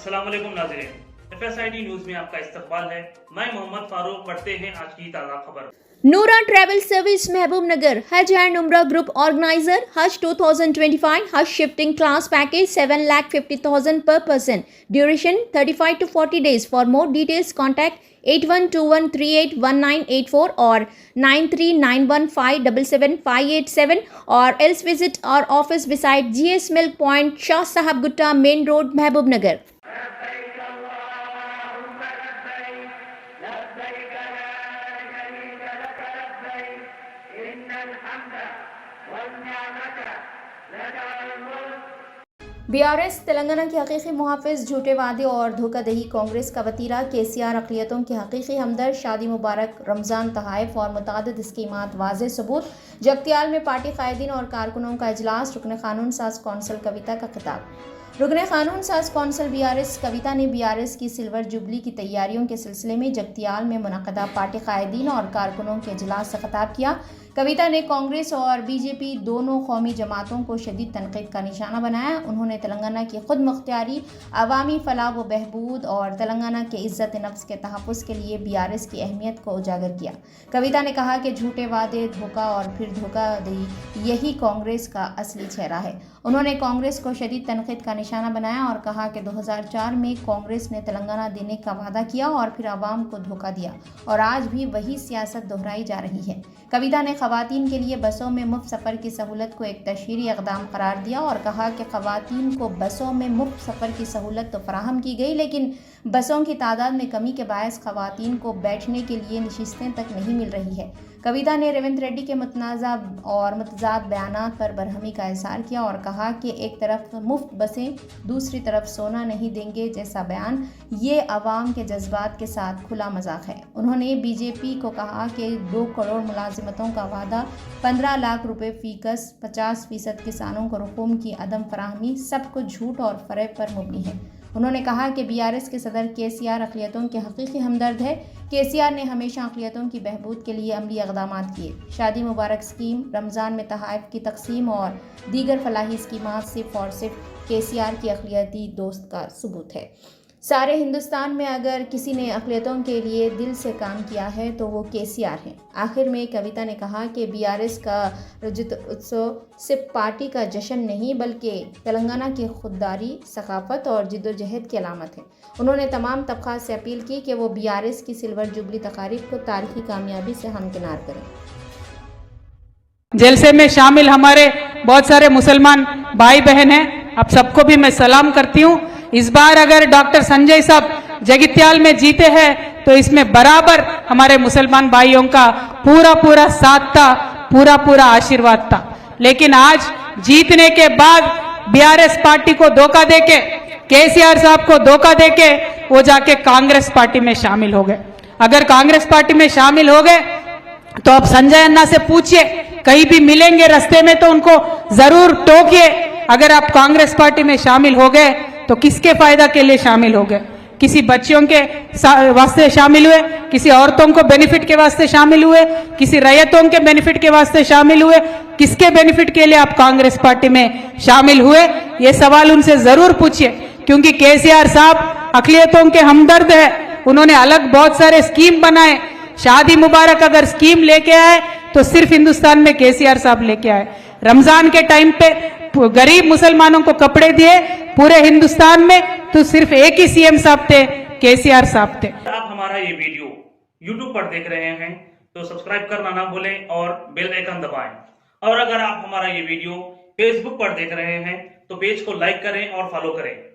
अस्सलाम वालेकुम नाज़रीन, FSID न्यूज में आपका इस्तकबाल है। मैं मोहम्मद फारूक। पढ़ते हैं आज की ताज़ा खबर। Noora Travel Service Mahbubnagar Hajj and Umrah Group Organizer Hajj 2025 Hajj Shifting Class Package 7,50,000 per person. Duration 35 to 40 days. For more details contact 8121381984 or 9391577587 or else visit our office beside GS Milk Point, Shah Sahab Gutta Main Road, Mahbubnagar. BRS Telangana के हकीकी मुहाफिज, झूठे वादे और धोखादही कांग्रेस का वतीरा। KCR अक़लियतों के हकीकी हमदर्द, शादी मुबारक, रमज़ान तहाइफ और मुतादिद स्कीमात वाज़ेह सबूत। जगतियाल में पार्टी कायदीन और कारकुनों का इजलास। रुकन क़ानून साज कौंसल कविता का खिताब। रुकन क़ानून साज कौंसल BRS कविता ने BRS की सिल्वर जुबली की तैयारियों के सिलसिले में जगतियाल में मुनक़दा पार्टी कायदीन और कारकुनों के इजलास से खिताब किया। कविता ने कांग्रेस और BJP दोनों कौमी जमातों को शदीद तनक़ीद का निशाना बनाया। उन्होंने तेलंगाना की खुद मुख्तियारी, अवामी फलाह व बहबूद और तेलंगाना के इज़्ज़त नफ्स के तहफ़्फ़ुज़ के लिए BRS की अहमियत को उजागर किया। कविता ने कहा कि झूठे वादे, धोखा और फिर धोखाधड़ी यही कांग्रेस का असली चेहरा है। उन्होंने कांग्रेस को शदीद तनक़ीद का निशाना बनाया और कहा कि 2004 में कांग्रेस ने तेलंगाना देने का वादा किया और फिर आवाम को धोखा दिया और आज भी वही सियासत दोहराई जा रही है। कविता ने ख़वातीन के लिए बसों में मुफ्त सफ़र की सहूलत को एक तशहीरी इक़दाम करार दिया और कहा कि ख़वातीन को बसों में मुफ्त सफ़र की सहूलत तो फराहम की गई, लेकिन बसों की तादाद में कमी के बायस ख़वातीन को बैठने के लिए नशिस्तें तक नहीं मिल रही है। कविता ने रेवंत रेड्डी के मुतनाज़ा और मुतज़ाद बयानात पर बरहमी का इज़हार किया और कहा कि एक तरफ मुफ्त बसें, दूसरी तरफ सोना नहीं देंगे जैसा बयान ये अवाम के जज्बात के साथ खुला मजाक है। उन्होंने BJP को कहा कि 2 करोड़ मुलाजिमतों का वादा, 15 लाख रुपए फ़ीकस, 50% किसानों को रकूम की अदम फराहमी सब कुछ झूठ और फ़रेब पर मुबनी है। उन्होंने कहा कि BRS के सदर KCR अक़लियतों के हकीकी हमदर्द है। KCR ने हमेशा अक़लियतों की बहबूद के लिए अमली इक़दामात किए। शादी मुबारक स्कीम, रमज़ान में तहाइफ की तक़सीम और दीगर फलाही स्कीमात सिर्फ़ और सिर्फ KCR की अक़लियती दोस्त का सबूत है। सारे हिंदुस्तान में अगर किसी ने अक़लियतों के लिए दिल से काम किया है तो वो KCR है। आखिर में कविता ने कहा कि BRS का रजत उत्सव सिर्फ पार्टी का जश्न नहीं बल्कि तेलंगाना की खुददारी, सकाफ़त और जिद्दोजहद की अलामत है। उन्होंने तमाम तबक़ात से अपील की कि वो BRS की सिल्वर जुबली तकारीब को तारीख़ी कामयाबी से हमकिनार करें। जलसे में शामिल हमारे बहुत सारे मुसलमान भाई बहन हैं, आप सबको भी मैं सलाम करती हूँ। इस बार अगर डॉक्टर संजय साहब जगित्याल में जीते हैं तो इसमें बराबर हमारे मुसलमान भाइयों का पूरा साथ था, पूरा आशीर्वाद था। लेकिन आज जीतने के बाद BRS पार्टी को धोखा देके, KCR साहब को धोखा देके वो जाके कांग्रेस पार्टी में शामिल हो गए। अगर कांग्रेस पार्टी में शामिल हो गए तो अब संजय अन्ना से पूछिए, कहीं भी मिलेंगे रास्ते में तो उनको जरूर टोकिए। अगर आप कांग्रेस पार्टी में शामिल हो गए तो किसके फायदा के लिए शामिल हो गए? किसी बच्चियों के वास्ते शामिल हुए, किसी औरतों को बेनिफिट के वास्ते शामिल हुए, किसी रैयतों के बेनिफिट के वास्ते शामिल हुए? किसके बेनिफिट के लिए आप कांग्रेस पार्टी में शामिल हुए? ये सवाल उनसे जरूर पूछिए, क्योंकि KCR साहब अक़लियतों के हमदर्द है। उन्होंने अलग बहुत सारे स्कीम बनाए। शादी मुबारक अगर स्कीम लेके आए तो सिर्फ हिंदुस्तान में KCR साहब लेके आए। रमजान के टाइम पे गरीब मुसलमानों को कपड़े दिए, पूरे हिंदुस्तान में तो सिर्फ एक ही CM साहब थे, KCR साहब थे। आप हमारा ये वीडियो YouTube पर देख रहे हैं तो सब्सक्राइब करना ना भूलें और बेल आइकन दबाएं। और अगर आप हमारा ये वीडियो Facebook पर देख रहे हैं तो पेज को लाइक करें और फॉलो करें।